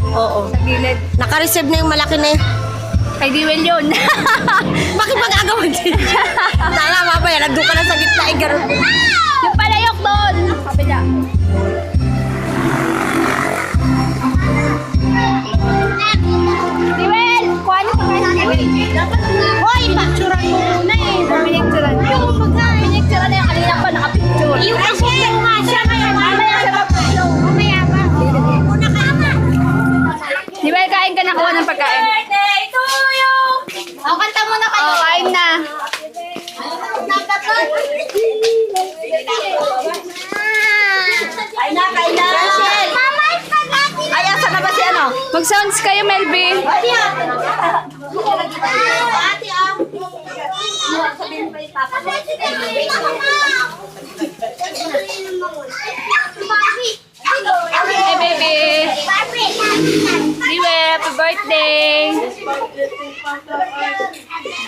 Oo. Sa gilid. Naka-reserve na yung malaki na yun. Kay Diwel yun. Bakit magagawa din? Sana mamaya, nandun ka na sa gitna eh, gano'n. Yung palayok doon. Kapila. Diwel! Kuha niyo pa kayo Diwel. Hoy, picturean mo muna eh. Pinicturan. Pinicturan na yung kanina pa nakapicture. Yung kasi nga siya ngayon. Mamaya siya mag-upload. Mamaya ba? Una ka na. Diwel, kain ka na. Kuha ng pagkain. Birthday to you. O, kanta mo na kayo. Kain na. Kain na, kain na. Rachel. Mama, spaghetti. Ay, asan na ba si ano? Mag-sounds kayo, Melvin. Ate, sabihin pa yung papa mo. Hey, baby. Diwel, happy birthday.